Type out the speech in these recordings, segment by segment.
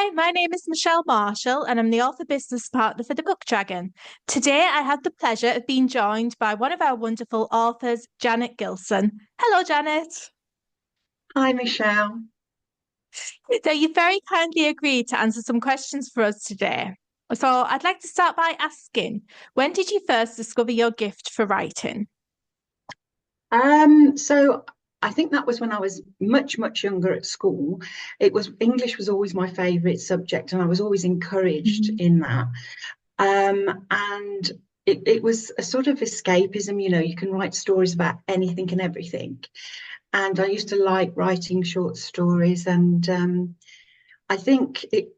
Hi, my name is Michelle Marshall, and I'm the author business partner for the Book Dragon. Today, I have the pleasure of being joined by one of our wonderful authors, Janet Gilson. Hello, Janet. Hi, Michelle. So, you very kindly agreed to answer some questions for us today. So, I'd like to start by asking, when did you first discover your gift for writing? So I think that was when I was much younger at school. It was English was always my favorite subject, and I was always encouraged Mhm. in that. And it was a sort of escapism, you can write stories about anything and everything. And I used to like writing short stories, and I think it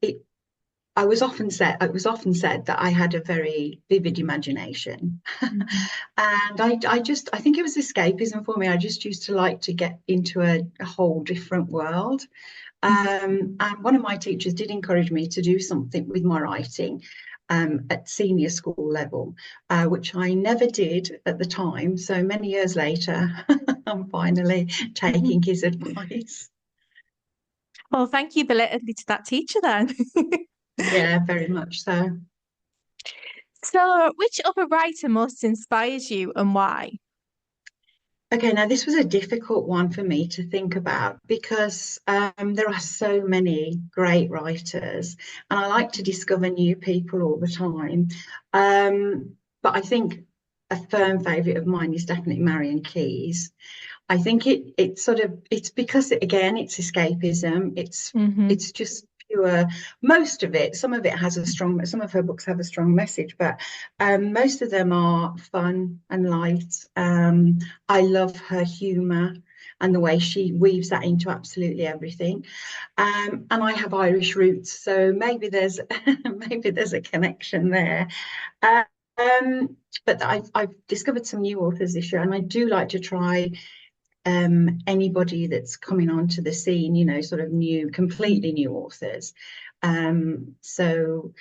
was often said that I had a very vivid imagination. Mhm. And I think it was escapism for me. I just used to like to get into a whole different world. And one of my teachers did encourage me to do something with my writing at senior school level, which I never did at the time. So many years later, I'm finally Mhm. taking his advice. Well, thank you belatedly to that teacher then. Yeah, very much so. So, which other writer most inspires you and why? Okay, now this was a difficult one for me to think about because there are so many great writers, and I like to discover new people all the time. But I think a firm favourite of mine is definitely Marion Keyes. I think it's because again it's escapism. Hmm. It's just pure. Most of it, some of her books have a strong message, but most of them are fun and light. I love her humour and the way she weaves that into absolutely everything. And I have Irish roots, so maybe there's maybe there's a connection there. Um, but I've discovered some new authors this year, and I do like to try anybody that's coming onto the scene, sort of new, completely new authors. So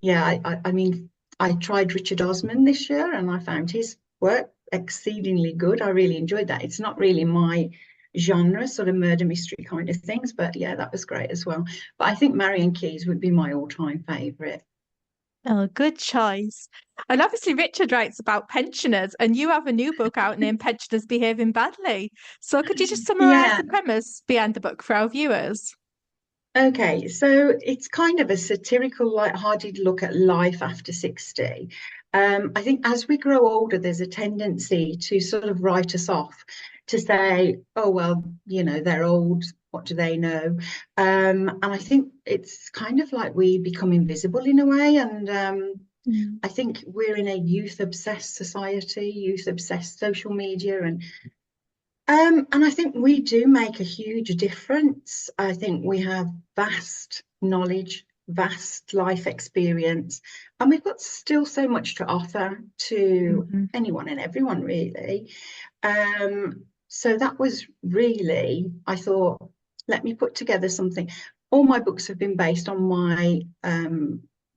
yeah, I mean, I tried Richard Osman this year and I found his work exceedingly good. I really enjoyed that. It's not really my genre, sort of murder mystery kind of things, but yeah, that was great as well. But I think Marion Keyes would be my all-time favorite. Oh, good choice. And obviously, Richard writes about pensioners, and you have a new book out named Pensioners Behaving Badly. So, could you just summarize Yeah. the premise behind the book for our viewers? Okay, so it's kind of a satirical, light-hearted look at life after 60. I think as we grow older, there's a tendency to sort of write us off to say, oh, well, they're old, what do they know? And I think it's kind of like we become invisible in a way. And Mm. I think we're in a youth-obsessed society, youth-obsessed social media, and I think we do make a huge difference. I think we have vast knowledge, vast life experience, and we've got still so much to offer to Mhm. anyone and everyone, really. So that was really, I thought, let me put together something. All my books have been based on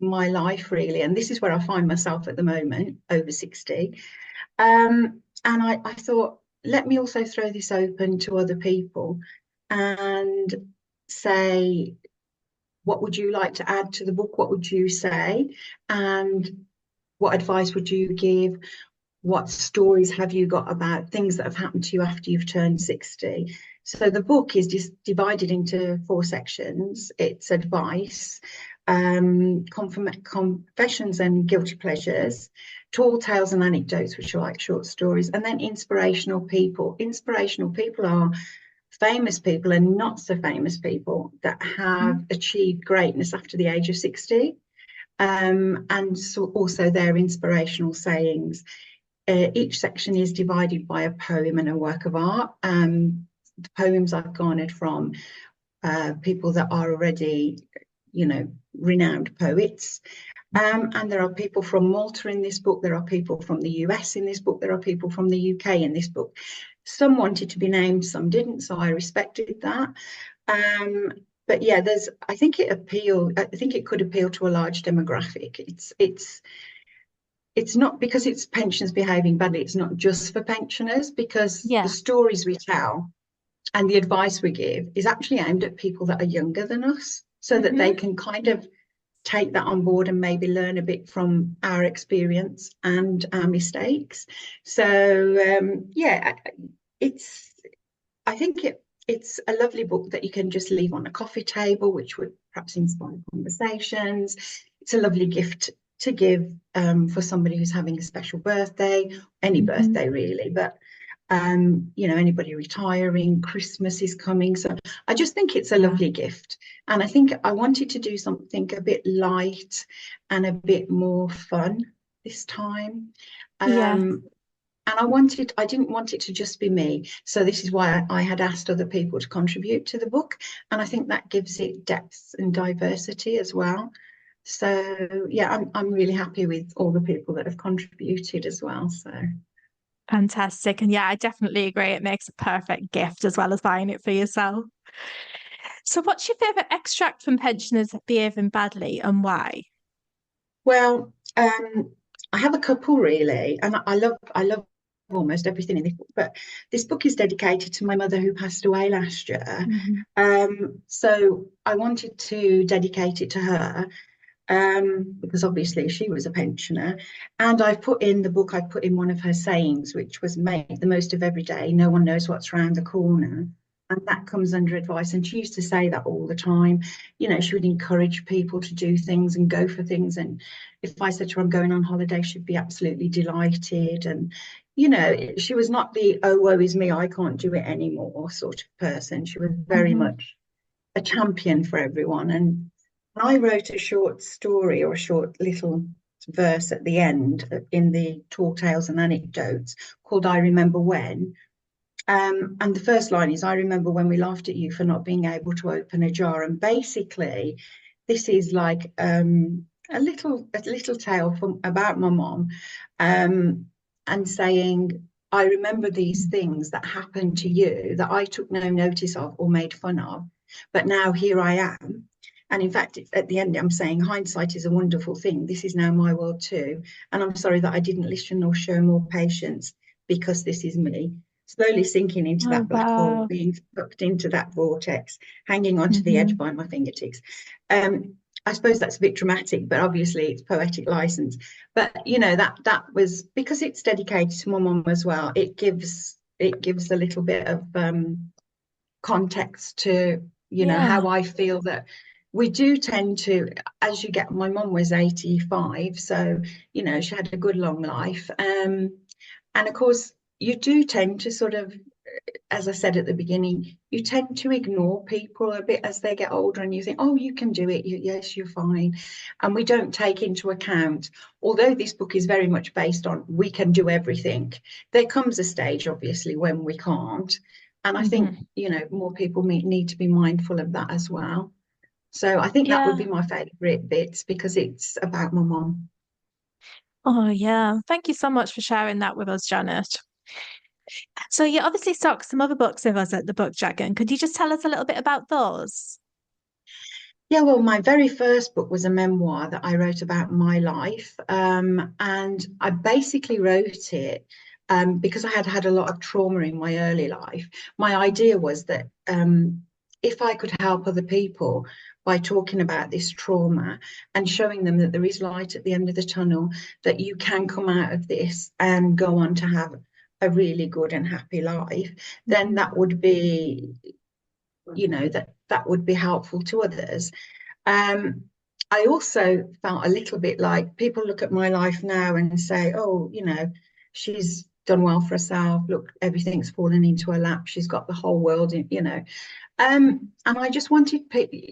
my life, really, and this is where I find myself at the moment, over 60. And I thought, let me also throw this open to other people and say, what would you like to add to the book? What would you say? And what advice would you give? What stories have you got about things that have happened to you after you've turned 60? So the book is just divided into four sections. It's advice, confessions and guilty pleasures, tall tales and anecdotes, which are like short stories, and then inspirational people. Inspirational people are famous people and not so famous people that have achieved greatness after the age of 60. And so also their inspirational sayings. Each section is divided by a poem and a work of art. The poems I've garnered from people that are already, renowned poets. And there are people from Malta in this book. There are people from the US in this book. There are people from the UK in this book. Some wanted to be named, some didn't. So I respected that. Um, but yeah, I think it could appeal to a large demographic. It's not because it's pensioners behaving badly, it's not just for pensioners, because the Yeah. stories we tell and the advice we give is actually aimed at people that are younger than us. so that they Hmm. can kind of take that on board and maybe learn a bit from our experience and our mistakes. So yeah, it's I think it's a lovely book that you can just leave on a coffee table, which would perhaps inspire conversations. It's a lovely gift to give for somebody who's having a special birthday, any Hmm. birthday really, but anybody retiring, Christmas is coming. So I just think it's a Yeah. lovely gift. And I think I wanted to do something a bit light and a bit more fun this time. Yeah. And I didn't want it to just be me. So this is why I had asked other people to contribute to the book. And I think that gives it depth and diversity as well. So yeah, I'm really happy with all the people that have contributed as well. So Fantastic. And yeah, I definitely agree. It makes a perfect gift as well as buying it for yourself. So, what's your favourite extract from Pensioners Behaving Badly and why? well, I have a couple really, and I love almost everything in this book. But this book is dedicated to my mother who passed away last year. Hmm. So I wanted to dedicate it to her, because obviously she was a pensioner. And I've put in the book, I've put in one of her sayings, which was make the most of every day. No one knows what's around the corner. And that comes under advice. And she used to say that all the time. She would encourage people to do things and go for things. And if I said to her, I'm going on holiday, she'd be absolutely delighted. And, she was not the, oh, woe is me, I can't do it anymore sort of person. She was very Hmm. much a champion for everyone. And I wrote a short story or a short little verse at the end in the Tall Tales and Anecdotes called I Remember When. And the first line is, I remember when we laughed at you for not being able to open a jar. And basically, this is like a little tale about my mom, um, and saying, I remember these things that happened to you that I took no notice of or made fun of, but now here I am. And in fact, at the end, I'm saying hindsight is a wonderful thing. This is now my world too. And I'm sorry that I didn't listen or show more patience because this is me, slowly sinking into Oh, that black hole, wow. being sucked into that vortex, hanging onto the edge Hmm. by my fingertips. I suppose that's a bit dramatic, but obviously it's poetic license. But that was because it's dedicated to my mum as well. It gives a little bit of context to Yeah. how I feel that we do tend to, as you get, my mum was 85, so she had a good long life, and of course you do tend to sort of, as I said at the beginning, you tend to ignore people a bit as they get older, and you think, oh, you can do it, yes, you're fine. And we don't take into account, although this book is very much based on we can do everything, there comes a stage obviously when we can't. And I think Hmm. more people need to be mindful of that as well. So I think that would Yeah. be my favorite bits because it's about my mom. Oh, yeah. Thank you so much for sharing that with us, Janet. So, you obviously stocked some other books with us at the Book Dragon. Could you just tell us a little bit about those? Yeah, well, my very first book was a memoir that I wrote about my life. And I basically wrote it because I had had a lot of trauma in my early life. My idea was that if I could help other people by talking about this trauma and showing them that there is light at the end of the tunnel, that you can come out of this and go on to have a really good and happy life, then Mhm. that would be, that would be helpful to others. um, I also felt a little bit like people look at my life now and say, oh, she's done well for herself. Look, everything's fallen into her lap. She's got the whole world in. And I just wanted,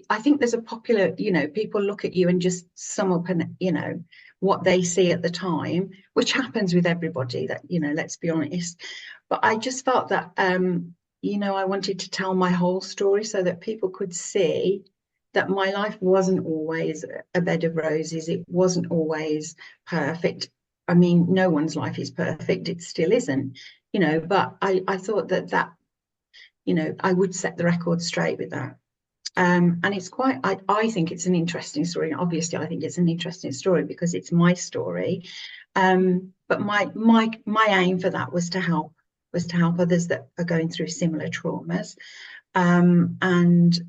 I think there's a popular, people look at you and just sum up and, what they see at the time, which happens with everybody that, let's be honest. But I just felt that, I wanted to tell my whole story so that people could see that my life wasn't always a bed of roses. It wasn't always perfect. I mean, no one's life is perfect. It still isn't, but I thought that, I would set the record straight with that. And it's quite, I think it's an interesting story. Obviously, I think it's an interesting story because it's my story. But my aim for that was to help others that are going through similar traumas. And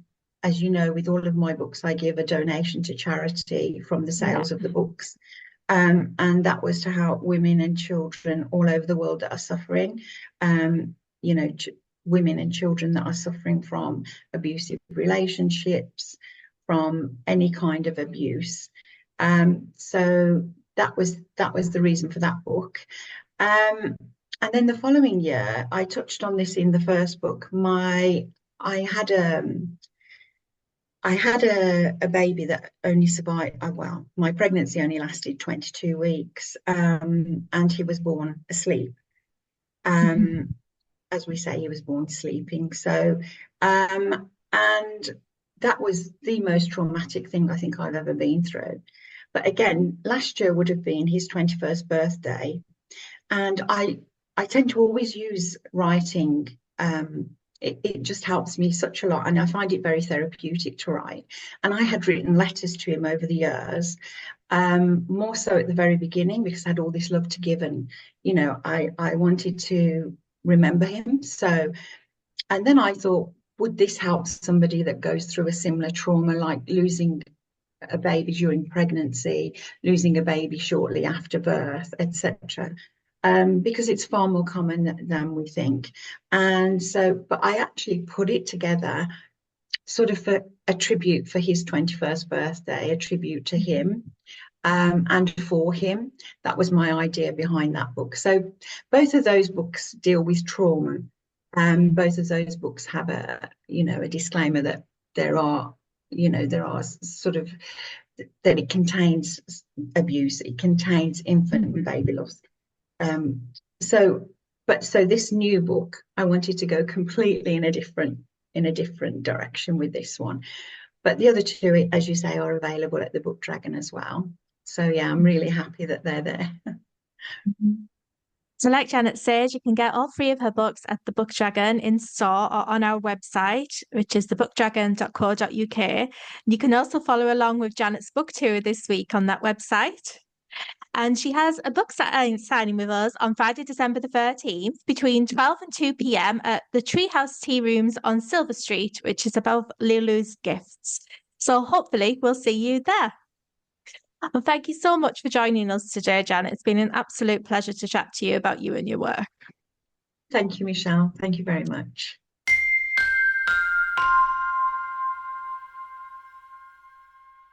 as you know, with all of my books, I give a donation to charity from the Yeah. sales of the books. And that was to help women and children all over the world that are suffering, you know, women and children that are suffering from abusive relationships, from any kind of abuse. So that was the reason for that book. And then the following year, I touched on this in the first book. I had a baby that only survived, well, my pregnancy only lasted 22 weeks, and he was born asleep. Mhm. As we say, he was born sleeping. So, and that was the most traumatic thing I think I've ever been through. But again, last year would have been his 21st birthday. And I tend to always use writing. It just helps me such a lot, and I find it very therapeutic to write. And I had written letters to him over the years, more so at the very beginning because I had all this love to give, and I wanted to remember him. So, and then I thought, would this help somebody that goes through a similar trauma, like losing a baby during pregnancy, losing a baby shortly after birth, etc. Because it's far more common than we think. And so, but I actually put it together sort of for a tribute for his 21st birthday, a tribute to him. And for him, that was my idea behind that book. So both of those books deal with trauma. Both of those books have a disclaimer that there are sort of that it contains abuse, it contains infant and baby loss. Um, so, so this new book, I wanted to go completely in a different direction with this one. But the other two, as you say, are available at the Book Dragon as well. So yeah, I'm really happy that they're there. Mhm. So, like Janet says, you can get all three of her books at the Book Dragon in store or on our website, which is thebookdragon.co.uk. You can also follow along with Janet's book tour this week on that website. And she has a book signing with us on Friday, December the 13th between 12 and 2 p.m. at the Treehouse Tea Rooms on Silver Street, which is above Lulu's Gifts. So hopefully we'll see you there. Well, thank you so much for joining us today, Janet. It's been an absolute pleasure to chat to you about you and your work. Thank you, Michelle. Thank you very much.